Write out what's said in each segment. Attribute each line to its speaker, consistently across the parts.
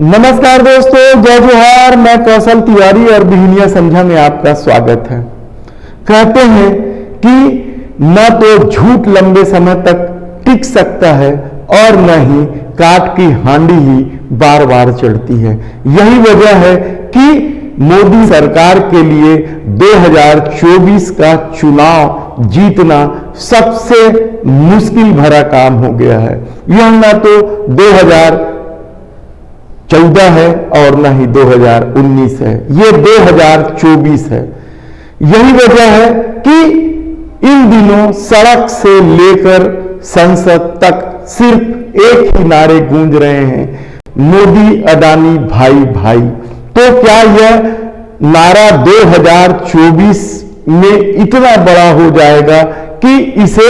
Speaker 1: नमस्कार दोस्तों, जय जोहार। मैं कौशल तिवारी और बिहनिया समझा में आपका स्वागत है। कहते हैं कि न तो झूठ लंबे समय तक टिक सकता है और न ही काठ की हांडी ही बार बार चढ़ती है। यही वजह है कि मोदी सरकार के लिए 2024 का चुनाव जीतना सबसे मुश्किल भरा काम हो गया है। यह न तो 2014 है और न ही 2019 है, ये 2024 है। यही वजह है कि इन दिनों सड़क से लेकर संसद तक सिर्फ एक ही नारे गूंज रहे हैं, मोदी अडानी भाई भाई। तो क्या यह नारा 2024 में इतना बड़ा हो जाएगा कि इसे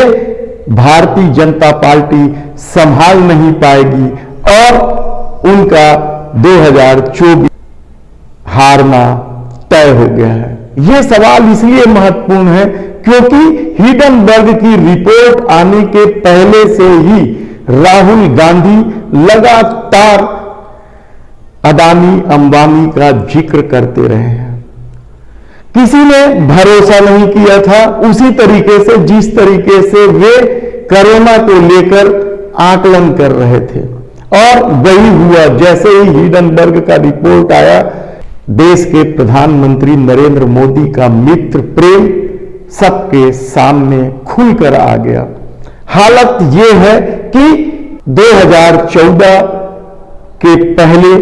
Speaker 1: भारतीय जनता पार्टी संभाल नहीं पाएगी और उनका 2024 हारना तय हो गया है? यह सवाल इसलिए महत्वपूर्ण है क्योंकि हिंडनबर्ग की रिपोर्ट आने के पहले से ही राहुल गांधी लगातार अडानी अंबानी का जिक्र करते रहे हैं। किसी ने भरोसा नहीं किया था उसी तरीके से जिस तरीके से वे कोरोना को लेकर आकलन कर रहे थे, और वही हुआ। जैसे ही हिंडनबर्ग का रिपोर्ट आया, देश के प्रधानमंत्री नरेंद्र मोदी का मित्र प्रेम सबके सामने खुलकर आ गया। हालत यह है कि 2014 के पहले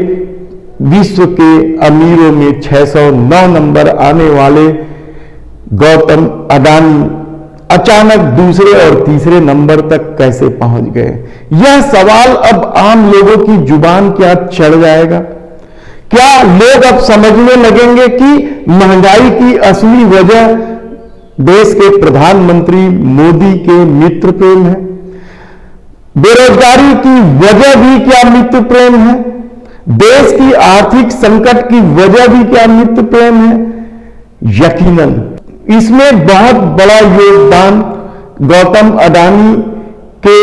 Speaker 1: विश्व के अमीरों में 609 नंबर आने वाले गौतम अडानी अचानक दूसरे और तीसरे नंबर तक कैसे पहुंच गए? यह सवाल अब आम लोगों की जुबान क्या चढ़ जाएगा? क्या लोग अब समझने लगेंगे कि महंगाई की असली वजह देश के प्रधानमंत्री मोदी के मित्र प्रेम है? बेरोजगारी की वजह भी क्या मित्र प्रेम है? देश की आर्थिक संकट की वजह भी क्या मित्र प्रेम है? यकीनन इसमें बहुत बड़ा योगदान गौतम अडानी के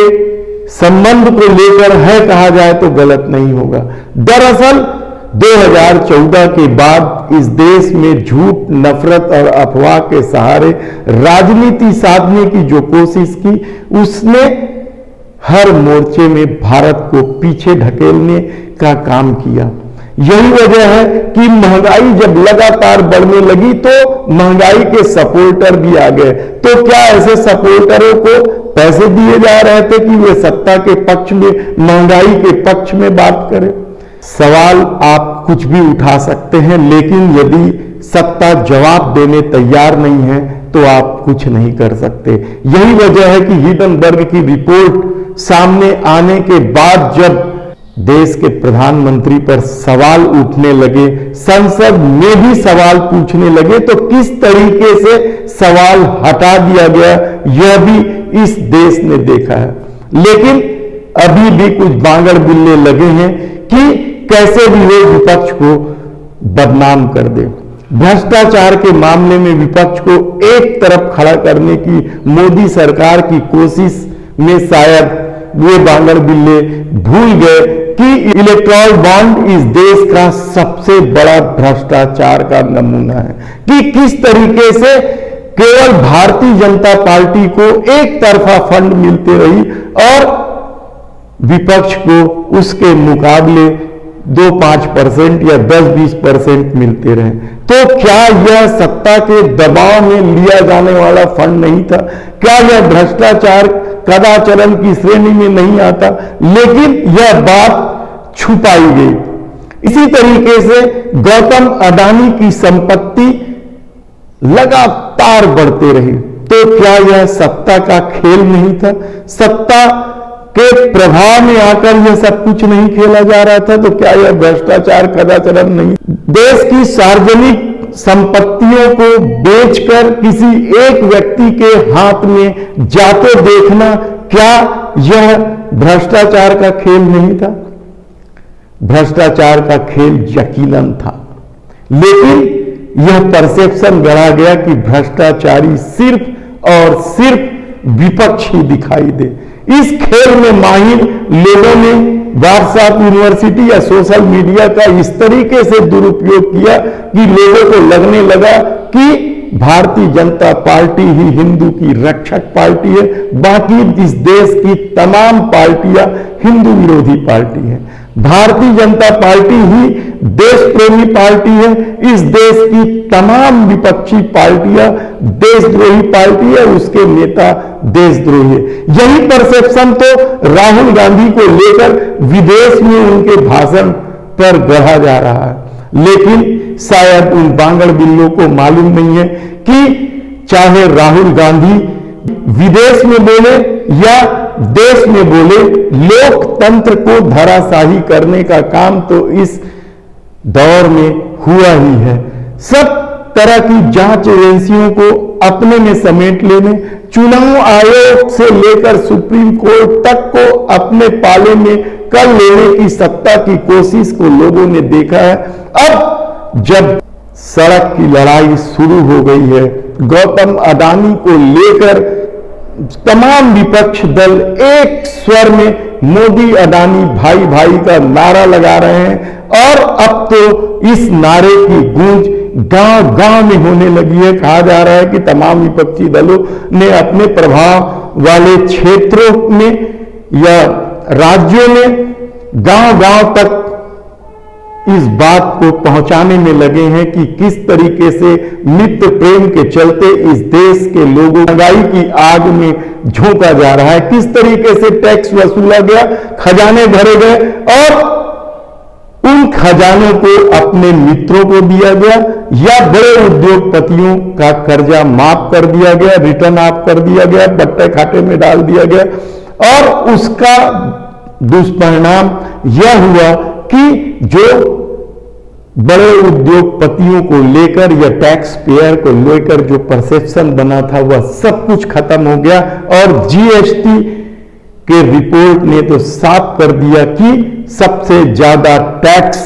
Speaker 1: संबंध को लेकर है, कहा जाए तो गलत नहीं होगा। दरअसल 2014 के बाद इस देश में झूठ, नफरत और अफवाह के सहारे राजनीति साधने की जो कोशिश की, उसने हर मोर्चे में भारत को पीछे ढकेलने का काम किया। यही वजह है कि महंगाई जब लगातार बढ़ने लगी तो महंगाई के सपोर्टर भी आ गए। तो क्या ऐसे सपोर्टरों को पैसे दिए जा रहे थे कि वे सत्ता के पक्ष में, महंगाई के पक्ष में बात करें? सवाल आप कुछ भी उठा सकते हैं, लेकिन यदि सत्ता जवाब देने तैयार नहीं है तो आप कुछ नहीं कर सकते। यही वजह है कि हिंडनबर्ग की रिपोर्ट सामने आने के बाद जब देश के प्रधानमंत्री पर सवाल उठने लगे, संसद में भी सवाल पूछने लगे, तो किस तरीके से सवाल हटा दिया गया यह भी इस देश ने देखा है। लेकिन अभी भी कुछ बांगड़ बिल्ले लगे हैं कि कैसे भी वे विपक्ष को बदनाम कर दे। भ्रष्टाचार के मामले में विपक्ष को एक तरफ खड़ा करने की मोदी सरकार की कोशिश में शायद वे बांगड़ बिल्ले भूल गए कि इलेक्टोरल बॉन्ड इस देश का सबसे बड़ा भ्रष्टाचार का नमूना है, कि किस तरीके से केवल भारतीय जनता पार्टी को एक तरफा फंड मिलते रही और विपक्ष को उसके मुकाबले 2-5% या 10-20% मिलते रहे। तो क्या यह सत्ता के दबाव में लिया जाने वाला फंड नहीं था? क्या यह भ्रष्टाचार कदाचरण की श्रेणी में नहीं आता? लेकिन यह बात छुपाई गई। इसी तरीके से गौतम अडानी की संपत्ति लगातार बढ़ते रही। तो क्या यह सत्ता का खेल नहीं था? सत्ता के प्रभाव में आकर यह सब कुछ नहीं खेला जा रहा था? तो क्या यह भ्रष्टाचार कदाचरण नहीं? देश की सार्वजनिक संपत्तियों को बेचकर किसी एक व्यक्ति के हाथ में जाते देखना, क्या यह भ्रष्टाचार का खेल नहीं था? भ्रष्टाचार का खेल यकीनन था, लेकिन यह परसेप्शन गढ़ा गया कि भ्रष्टाचारी सिर्फ और सिर्फ विपक्ष ही दिखाई दे। इस खेल में माहिर लोगों ने व्हाट्सएप यूनिवर्सिटी या सोशल मीडिया का इस तरीके से दुरुपयोग किया कि लोगों को लगने लगा कि भारतीय जनता पार्टी ही हिंदू की रक्षक पार्टी है, बाकी इस देश की तमाम पार्टियां हिंदू विरोधी पार्टी है। भारतीय जनता पार्टी ही देश प्रेमी पार्टी है, इस देश की तमाम विपक्षी पार्टियां देशद्रोही पार्टी है, उसके नेता देशद्रोही है। यही परसेप्शन तो राहुल गांधी को लेकर विदेश में उनके भाषण पर गढ़ा जा रहा है, लेकिन शायद उन बांगड़ बिल्लों को मालूम नहीं है कि चाहे राहुल गांधी विदेश में बोले या देश में बोले, लोकतंत्र को धराशाही करने का काम तो इस दौर में हुआ ही है। सब तरह की जांच एजेंसियों को अपने में समेट लेने, चुनाव आयोग से लेकर सुप्रीम कोर्ट तक को अपने पाले में कर लेने की सत्ता की कोशिश को लोगों ने देखा है। अब जब सड़क की लड़ाई शुरू हो गई है, गौतम अडानी को लेकर तमाम विपक्ष दल एक स्वर में मोदी अडानी भाई भाई का नारा लगा रहे हैं, और अब तो इस नारे की गूंज गांव गांव में होने लगी है। कहा जा रहा है कि तमाम विपक्षी दलों ने अपने प्रभाव वाले क्षेत्रों में या राज्यों में गांव गांव तक इस बात को पहुंचाने में लगे हैं कि किस तरीके से मित्र प्रेम के चलते इस देश के लोगों महंगाई की आग में झोंका जा रहा है, किस तरीके से टैक्स वसूला गया, खजाने भरे गए और उन खजानों को अपने मित्रों को दिया गया या बड़े उद्योगपतियों का कर्जा माफ कर दिया गया, रिटर्न ऑफ कर दिया गया, बट्टे खाते में डाल दिया गया। और उसका दुष्परिणाम यह हुआ कि जो बड़े उद्योगपतियों को लेकर या टैक्स पेयर को लेकर जो परसेप्शन बना था वह सब कुछ खत्म हो गया। और जीएसटी के रिपोर्ट ने तो साफ कर दिया कि सबसे ज्यादा टैक्स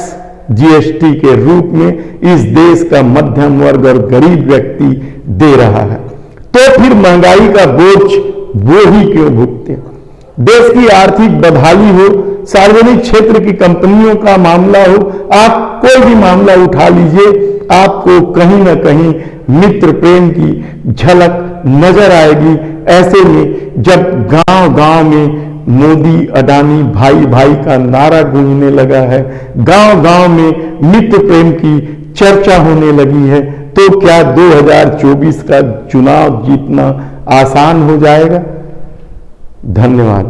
Speaker 1: जीएसटी के रूप में इस देश का मध्यम वर्ग और गरीब व्यक्ति दे रहा है। तो फिर महंगाई का बोझ वो ही क्यों भुगते? देश की आर्थिक बदहाली हो, सार्वजनिक क्षेत्र की कंपनियों का मामला हो, आप कोई भी मामला उठा लीजिए, आपको कहीं ना कहीं मित्र प्रेम की झलक नजर आएगी। ऐसे में जब गांव गांव में मोदी अडानी भाई भाई का नारा गूंजने लगा है, गांव गांव में मित्र प्रेम की चर्चा होने लगी है, तो क्या 2024 का चुनाव जीतना आसान हो जाएगा? धन्यवाद।